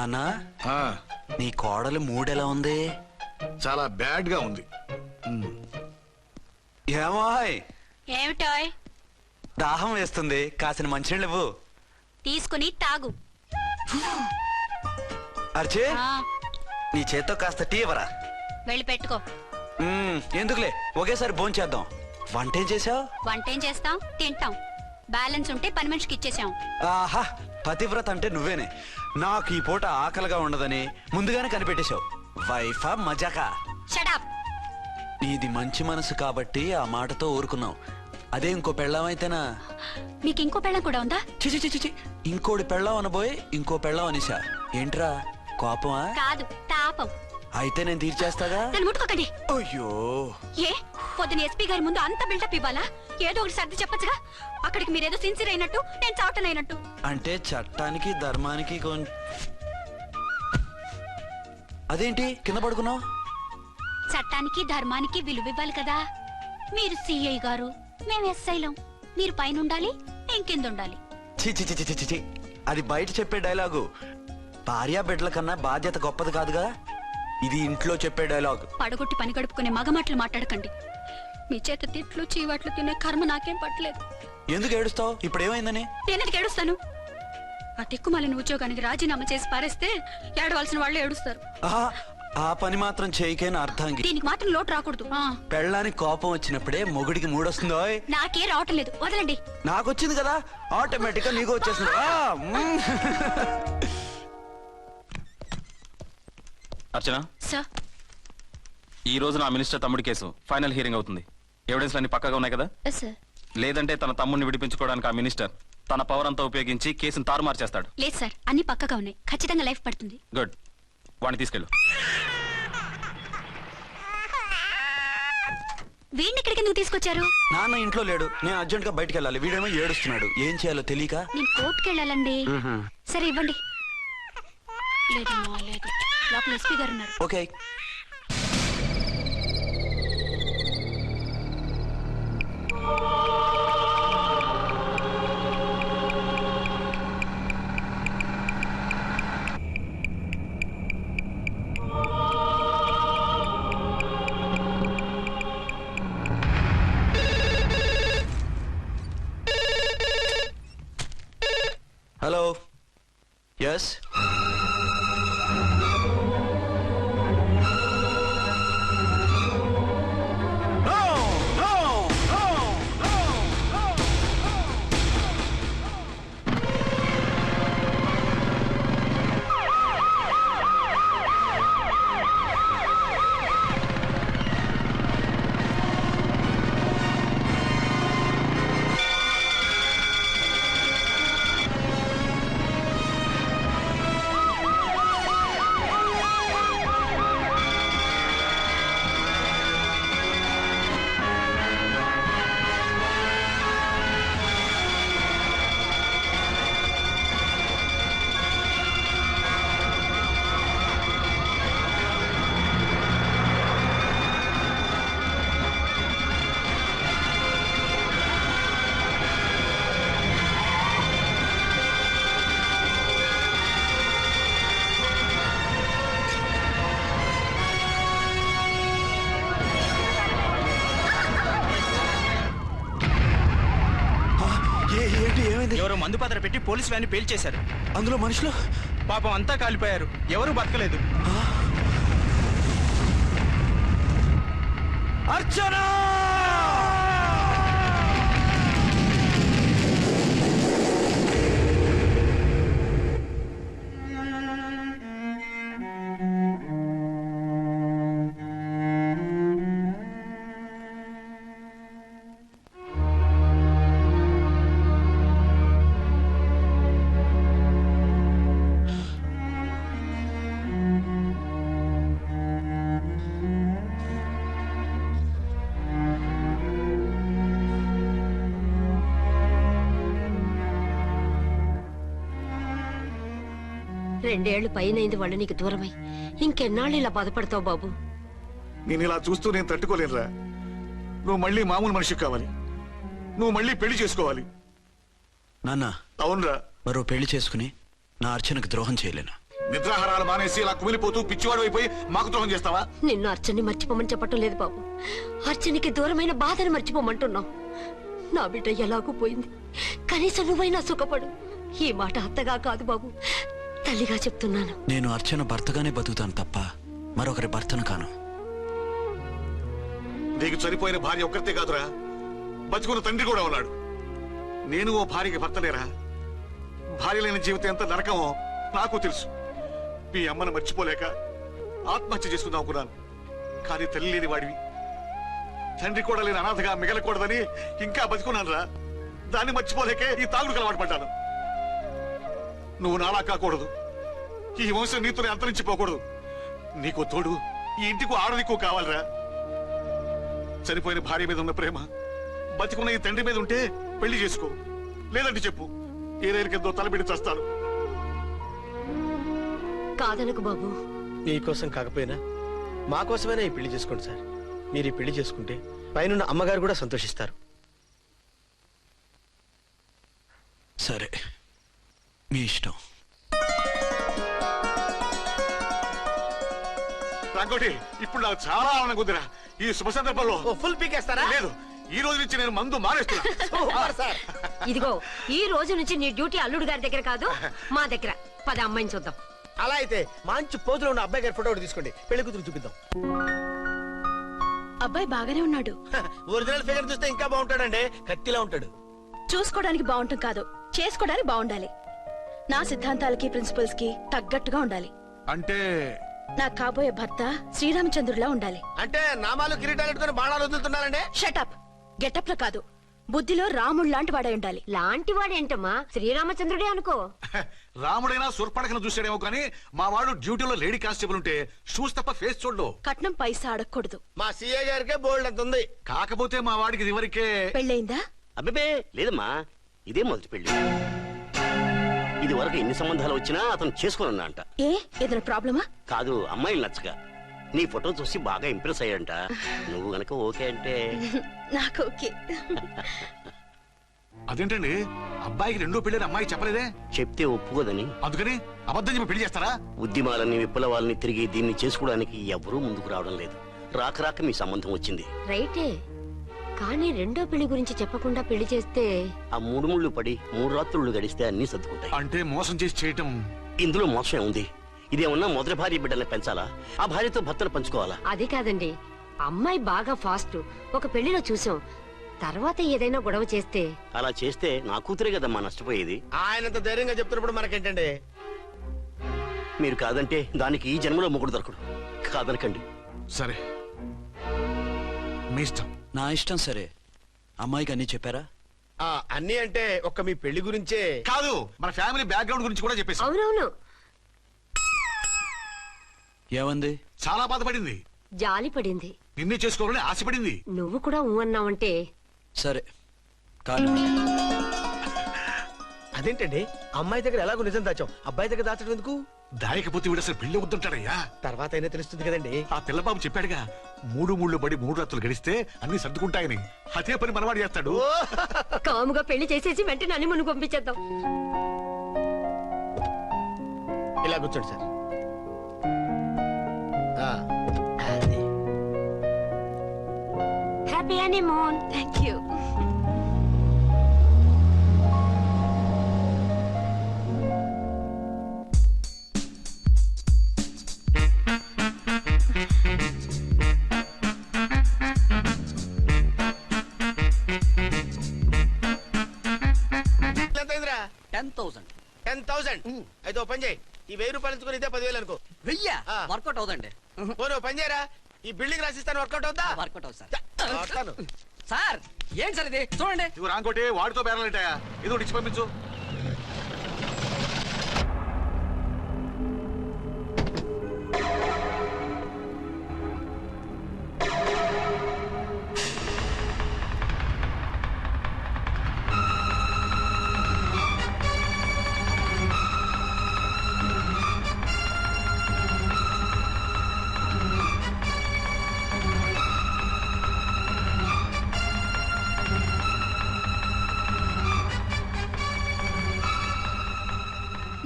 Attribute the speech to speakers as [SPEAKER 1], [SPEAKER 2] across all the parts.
[SPEAKER 1] నానా
[SPEAKER 2] ఆ,
[SPEAKER 1] నీ కోడలు మూడెలా ఉంది?
[SPEAKER 2] చాలా బ్యాడ్ గా ఉంది.
[SPEAKER 1] ఏమాయ్
[SPEAKER 3] ఏమిటాయ్?
[SPEAKER 1] దాహం వేస్తుంది, కాసిన మంచినీళ్ళు ఇవ్వు.
[SPEAKER 3] తీసుకుని తాగు.
[SPEAKER 1] అర్చే
[SPEAKER 3] ఆ,
[SPEAKER 1] నీ చేత్తో కాస్త టీ ఇవ్వరా.
[SPEAKER 3] వెళ్ళి పెట్టుకో.
[SPEAKER 1] ఎందుకులే, ఒకేసారి భోంచేద్దాం. వంటేం చేసావు?
[SPEAKER 3] వంటేం చేస్తాం, తింటాం. బ్యాలెన్స్ ఉంటే పని మనిషికి ఇచ్చేసాం.
[SPEAKER 1] ఆహా, పతివ్రత అంటే నువ్వేనే. నాకు ఈ పూట ఆకలిగా ఉండదని ముందుగానే కనిపెట్టేశావు. వైఫా మజాకా?
[SPEAKER 3] షటప్.
[SPEAKER 1] నీది మంచి మనసు కాబట్టి ఆ మాటతో ఊరుకున్నావు. అదే ఇంకో పెళ్ళామైతేనా?
[SPEAKER 3] మీకు ఇంకో పెళ్ళం కూడా ఉందా?
[SPEAKER 1] చిచి చిచి చి, ఇంకోటి పెళ్ళాం అనబోయి ఇంకో పెళ్ళాం అనిసా. ఏంట్రా కోపమా?
[SPEAKER 3] కాదు, తాపం.
[SPEAKER 1] అయితే నేను తీర్చేస్తాగా.
[SPEAKER 3] నన్ను ముట్టుకోకండి.
[SPEAKER 1] అయ్యో,
[SPEAKER 3] ఏ పొద్దున ఎస్పీ గారి ముందు అంత బిల్డప్ ఇవ్వాలా? ఏదో ఒకటి సర్ది చెప్పచ్చుగా. అక్కడికి మీరేదో సిన్సియర్ అయినట్టు, నేను చావటం అయినట్టు.
[SPEAKER 1] అంటే చట్టానికి ధర్మానికి అదేంటి కింద పడుకున్నావు?
[SPEAKER 3] చట్టానికి ధర్మానికి విలువ ఇవ్వాలి కదా. మీరు సిఐ గారు, మేము ఎస్ఐలం. మీరు పైన ఉండాలి, నేను కింద ఉండాలి.
[SPEAKER 1] చి చి చి చి చి చి. అది బయట చెప్పే డైలాగు. భార్యా బిడ్డల కన్నా బాధ్యత గొప్పది కాదుగా. ఇది ఇంట్లో చెప్పే డైలాగ్.
[SPEAKER 3] పడగొట్టి పని గడుపుకునే మగమాటలు మాట్లాడకండి. మీ చేత తిట్లు చీవాట్లు తినే కర్మ నాకేం పట్టలేదు.
[SPEAKER 1] ఎందుకు ఏడుస్తావు? ఇప్పుడు ఏమైందని?
[SPEAKER 3] నేనెందుకు ఏడుస్తాను? ఆ తిక్కుమాలిన ఉద్యోగానికి రాజీనామా చేసి పారేస్తే ఏడవలసిన వాళ్ళే ఏడుస్తారు.
[SPEAKER 1] ఆహా, ఆ పని మాత్రం చేయకేన అర్థంగి.
[SPEAKER 3] దీనికి మాత్రం లోటు రాకూడదు.
[SPEAKER 1] పెళ్ళానికి కోపం వచ్చినప్పుడే మొగుడికి మూడొస్తుందో.
[SPEAKER 3] నాకే రావటం లేదు, వదలండి.
[SPEAKER 1] నాకొచ్చింది కదా, ఆటోమేటిక్ గా నీకు వచ్చేసింది.
[SPEAKER 4] అర్చన,
[SPEAKER 3] సార్,
[SPEAKER 4] ఈ రోజు నా మినిస్టర్ తమ్ముడి కేసు ఫైనల్ హియరింగ్ అవుతుంది. ఎవిడెన్స్ అన్ని పక్కగా ఉన్నాయి కదా?
[SPEAKER 3] సార్.
[SPEAKER 4] లేదంటే తన తమ్ముడిని విడిపించుకోవడానికి ఆ మినిస్టర్ తన పవర్ అంతా ఉపయోగించి కేసును తారుమారు చేస్తాడు.
[SPEAKER 3] లేదు సార్, అన్ని పక్కగా ఉన్నాయి. ఖచ్చితంగా లైఫ్ పడుతుంది.
[SPEAKER 4] గుడ్, వాడిని తీసుకెళ్ళు.
[SPEAKER 3] వీడిని ఇక్కడికి ఎందుకు తీసుకొచ్చారు?
[SPEAKER 1] నాన్న ఇంట్లో లేడు, నేను అర్జెంట్ గా బయటికి వెళ్ళాలి. వీడేమో ఏడుస్తున్నాడు, ఏం చేయాలో తెలియక.
[SPEAKER 3] నేను కోర్టుకి వెళ్ళాలండి. సరే ఇవ్వండి. లేదమ్మా, లేదు. లోపల ఎస్పీ గారు ఉన్నారు.
[SPEAKER 1] ఓకే. Hello, yes.
[SPEAKER 5] ఎవరో మందు పాత్ర పెట్టి పోలీస్ వ్యాన్ పేల్చేశారు.
[SPEAKER 1] అందులో మనుషులు
[SPEAKER 5] పాపం అంతా కాలిపోయారు, ఎవరు బతకలేదు.
[SPEAKER 1] అర్చనా!
[SPEAKER 6] రెండేళ్లు పైనైంది వాళ్ళు నీకు దూరమై. ఇంకెన్నాళ్ళు ఇలా బాధపడతావు బాబు?
[SPEAKER 2] నేను ఇలా చూస్తూ నేను తట్టుకోలేనురా. నువ్వు మళ్ళీ మామూలు మనిషి కావాలి. నువ్వు మళ్ళీ పెళ్లి చేసుకోవాలి.
[SPEAKER 1] నాన్న,
[SPEAKER 2] అవునరా.
[SPEAKER 1] మరో పెళ్లి చేసుకుని నా అర్చనకు ద్రోహం చేయలేను.
[SPEAKER 2] నిద్రాహారాలు మానేసి ఇలా కుమిలిపోతూ పిచ్చివాడు అయిపోయి మాకు ద్రోహం చేస్తావా?
[SPEAKER 6] నిన్ను అర్చన్ని మర్చిపోమని చెప్పటం లేదు బాబు. అర్చనికి దూరమైన బాధను మర్చిపోమంటున్నావు. నా బిడ్డ ఎలాగూ పోయింది, కనీసం నువ్వైనా సుఖపడు. ఈ మాట అత్తగా కాదు బాబు, తల్లిగా చెప్తున్నాను.
[SPEAKER 1] నేను అర్చన భర్తగానే బతుకుతాను తప్ప మరొకరి భర్తను కాను.
[SPEAKER 2] నీకు చనిపోయిన భార్య ఒక్కరితే కాదురా, బతుకున్న తండ్రి కూడా ఉన్నాడు. నేను ఓ భార్యకి భర్తలేరా? భార్య లేని జీవితం ఎంత నరకమో నాకు తెలుసు. మీ అమ్మను మర్చిపోలేక ఆత్మహత్య చేసుకుందాం అనుకున్నాను. కానీ తల్లి లేని వాడివి, తండ్రి కూడా లేని అనాథగా మిగలకూడదని ఇంకా బతుకున్నాను రా. దాన్ని మర్చిపోలేకే ఈ తాగుడుకు అలవాటు పడ్డాను. నువ్వు నాలా కాకూడదు, ఈ వంశం నీతోనే అంతరించిపోకూడదు. నీకు తోడు ఈ ఇంటికి ఆడదికు కావాలిరా. చనిపోయిన భార్య మీద ఉన్న ప్రేమ బతికున్న ఈ తండ్రి మీద ఉంటే పెళ్లి చేసుకో, లేదంటే చెప్పు, ఏ రైలు కిందో తలబెట్టి చస్తాను.
[SPEAKER 6] కాదనకు బాబు.
[SPEAKER 7] మీకోసం కాకపోయినా మా కోసమైనా ఈ పెళ్లి చేసుకోండి సార్. మీరు ఈ పెళ్లి చేసుకుంటే పైన అమ్మగారు కూడా సంతోషిస్తారు.
[SPEAKER 1] సరే, మీ ఇష్టం.
[SPEAKER 2] రంగోటి, ఇప్పుడు నాకు చాలా ఆనందంగా ఉందిరా. ఈ శుభ సందర్భంలో
[SPEAKER 7] ఫుల్ పీకేస్తారా?
[SPEAKER 2] లేదు, ఈ రోజు నుంచి నేను మందు మానేస్తున్నా.
[SPEAKER 7] సార్
[SPEAKER 6] ఇదిగో, ఈ రోజు నుంచి నీ డ్యూటీ అల్లుడు గారి దగ్గర కాదు, మా దగ్గర. పద అమ్మాయిని చూద్దాం.
[SPEAKER 7] అలా అయితే మంచి పోజులో ఉన్న అబ్బాయి గారి ఫోటో ఒకటి తీసుకోండి, పెళ్లి కూతురు చూపిద్దాం.
[SPEAKER 8] అబ్బాయి బాగానే ఉన్నాడు.
[SPEAKER 7] ఒరిజినల్ ఫిగర్ చూస్తే ఇంకా బాగుంటాడండి, కత్తిలా ఉంటాడు.
[SPEAKER 8] చూసుకోవడానికి బాగుంటుంది కాదు, చేసుకోవడానికి బాగుండాలి. నా సిద్ధాంతాలకి ప్రిన్సిపల్స్ కి తగ్గట్టుగా ఉండాలి.
[SPEAKER 2] అంటే
[SPEAKER 8] నా కాబోయే భర్త శ్రీరామచంద్రుడిలా ఉండాలి.
[SPEAKER 7] అంటే నామాలు కిరీటాలు ఎట్టుకుని బాణాలు వదులుతున్నారండి.
[SPEAKER 8] షటప్. గెటప్ లో కాదు, బుద్ధిలో రాముడు లాంటి వాడై ఉండాలి.
[SPEAKER 6] లాంటి వాడేంటమ్మా, శ్రీరామచంద్రుడే అనుకో.
[SPEAKER 2] రాముడైనా సుర్పడకను చూసాడేమో కానీ మా వాడు డ్యూటీలో లేడీ కానిస్టేబుల్ ఉంటే షూస్ తప్ప ఫేస్ చూడడు.
[SPEAKER 8] కట్నం పైసా అడగకూడదు.
[SPEAKER 7] మా సీఏ గారికే బోల్డ్ అంత ఉంది.
[SPEAKER 2] కాకపోతే మా వాడికి ఇదివరకే
[SPEAKER 8] పెళ్ళయిందా?
[SPEAKER 9] అబ్బే లేదమ్మా, ఇదే మొదటి పెళ్లి. ఇది వరకు ఎన్ని సంబంధాలు వచ్చినా అతను చేసుకున్నా అంట.
[SPEAKER 8] ఏ ఏదైనా ప్రాబ్లమా?
[SPEAKER 9] కాదు, అమ్మాయిలు నచ్చగా నీ ఫోటో చూసి బాగా ఇంప్రెస్ అయ్యంట. నువ్వు గనక ఓకే అంటే
[SPEAKER 8] నాకు ఓకే.
[SPEAKER 2] అదేంటండి, అబ్బాయికి రెండో పెళ్లి అమ్మాయి చెప్పలేదే?
[SPEAKER 9] చెప్తే ఒప్పుకోదని.
[SPEAKER 2] అందుకని అబద్ధం చెప్పి పెళ్లి చేస్తారా?
[SPEAKER 9] ఉద్యమాలని విప్లవాలని తిరిగి దీన్ని చేసుకోవడానికి ఎవరూ ముందుకు రావడం లేదు. రాక రాక మీ సంబంధం వచ్చింది.
[SPEAKER 6] రైటే, కానీ రెండో పెళ్లి గురించి చెప్పకుండా పెళ్లి చేస్తే
[SPEAKER 9] ఆ 3 ముళ్ళు పడి 3 రాత్రులు గడిస్తే అన్ని సర్దుకుంటాయి.
[SPEAKER 2] అంటే మోసం చేసి చేయటం.
[SPEAKER 9] ఇందులో మోసం ఉంది. ఇదేమన్నా మొదటి భార్య బిడ్డల్ని పెంచాలా, ఆ భార్యతో భర్తలు పంచుకోవాలా?
[SPEAKER 6] అది కాదండి, అమ్మాయి బాగా ఫాస్ట్. ఒక పెళ్లిలో చూసాం, తర్వాత ఏదైనా గొడవ చేస్తే.
[SPEAKER 9] అలా చేస్తే నా కూతురే కదమ్మా నష్టపోయేది.
[SPEAKER 7] ఆయనంత ధైర్యంగా చెప్తున్నప్పుడు మనకేంటండి?
[SPEAKER 9] మీరు కాదంటే దానికి ఈ జన్మలో మొగుడు దొరకడు. కాదనకండి.
[SPEAKER 2] సరే, మీ ఇష్టం.
[SPEAKER 1] నా ఇష్టం. సరే, అమ్మాయికి అన్ని చెప్పారా?
[SPEAKER 7] అన్ని అంటే ఒక్క మీ పెళ్లి గురించే
[SPEAKER 2] కాదు, మన ఫ్యామిలీ బ్యాక్గ్రౌండ్ గురించి కూడా చెప్పేసి.
[SPEAKER 6] అవునవును,
[SPEAKER 1] ఏమంది?
[SPEAKER 2] చాలా బాధపడింది,
[SPEAKER 6] జాలి పడింది.
[SPEAKER 2] నిన్నే చేసుకోవాలని ఆశపడింది.
[SPEAKER 6] నువ్వు కూడా ఊ అన్నావంటే.
[SPEAKER 1] సరే, కాదు.
[SPEAKER 7] అదేంటండి, అమ్మాయి దగ్గర ఎలాగో నిజం దాచాం, అబ్బాయి దగ్గర దాచడం ఎందుకు?
[SPEAKER 2] దాయకపోతే వీడు అసలు పెళ్లి వద్దంటాడయ్యా.
[SPEAKER 7] తర్వాత అయినా తెలుస్తుంది కదండి.
[SPEAKER 2] ఆ పిల్లబాబు చెప్పాడుగా, 3 ముళ్ళు పడి 3 రాత్రులు గడిస్తే అన్ని సర్దుకుంటాయని. అదే పని మనవాడు చేస్తాడు.
[SPEAKER 6] కాముగా పెళ్లి చేసేసి వెంటనే అన్ని మును పంపించేద్దాం.
[SPEAKER 7] ఇలా కూర్చోండి సార్. అది.
[SPEAKER 6] Happy honeymoon.
[SPEAKER 8] Thank you.
[SPEAKER 7] ఎంత అయిందిరా?
[SPEAKER 10] 10,000.
[SPEAKER 7] 10,000. అయితే ఓ పని చేయి, ఈ 1000 రూపాయలు ఎంచుకుని ఇదే 10,000 అనుకో.
[SPEAKER 10] వెయ్యా?
[SPEAKER 7] ఆ.
[SPEAKER 10] వర్కౌట్ అవుదండి.
[SPEAKER 7] పోనీ ఓ పని చేయరా, ఈ బిల్డింగ్ రాసిస్తాను, వర్కౌట్ అవుతా?
[SPEAKER 10] వర్కౌట్ అవుతుంది సార్.
[SPEAKER 7] వస్తాను.
[SPEAKER 10] సార్ ఏం సార్ ఇది? చూడండి.
[SPEAKER 2] ఇవి రాంకోటి వాడితో బేరాలంటాయా? ఇది ఒకటి ఇచ్చి పంపించు.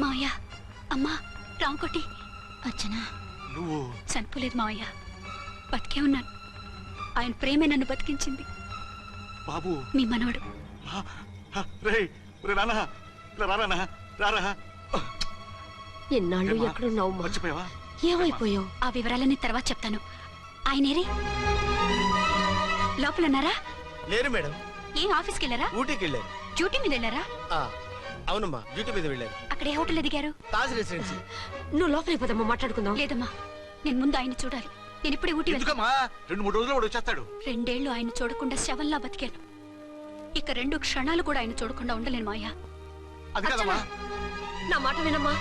[SPEAKER 3] మావయ్య, అమ్మా, రాంకోటి అర్చన
[SPEAKER 2] నువ్వు
[SPEAKER 3] చనిపోలేదు మావయ్య, బతికే ఉన్నాను. ఆయన ప్రేమే నన్ను బతికించింది.
[SPEAKER 2] బాబు
[SPEAKER 3] మీ మనవడు.
[SPEAKER 2] రే రానా ఇలా రానా రారా.
[SPEAKER 6] ఎన్నాళ్ళు ఎక్కడున్నావు మా?
[SPEAKER 2] మర్చిపోయావా?
[SPEAKER 6] ఏమైపోయావు?
[SPEAKER 3] ఆ వివరాలన్నీ తర్వాత చెప్తాను. ఆయనేరి లోపల ఉన్నారా?
[SPEAKER 7] లేరు మేడం,
[SPEAKER 3] ఏం ఆఫీస్కి వెళ్ళారా?
[SPEAKER 7] ఊటీకి వెళ్ళారు.
[SPEAKER 3] డ్యూటీ మీద వెళ్ళారా?
[SPEAKER 7] ఆ, అవునమ్మా, డ్యూటీ మీద వెళ్ళారు.
[SPEAKER 3] అక్కడ ఏ హోటల్ ఎదిగారు?
[SPEAKER 7] తాజ్ రెసిడెన్సీ.
[SPEAKER 6] నువ్వు లోపలికి పోదమ్మా, మాట్లాడుకుందాం.
[SPEAKER 3] లేదమ్మా, నేను ముందు ఆయన చూడాలి. నేను ఇప్పుడే ఊటీ వెళ్తాను.
[SPEAKER 2] ఎందుకమ్మా 2-3 రోజుల్లో వాడు వచ్చేస్తాడు.
[SPEAKER 3] 2 ఏళ్ళు ఆయన చూడకుండా శవంలా బతికాను. ఇక 2 క్షణాలు కూడా ఆయన చూడకుండా ఉండలేను మాయా.
[SPEAKER 2] అది కదమ్మా.
[SPEAKER 6] నా మాట వినమ్మా.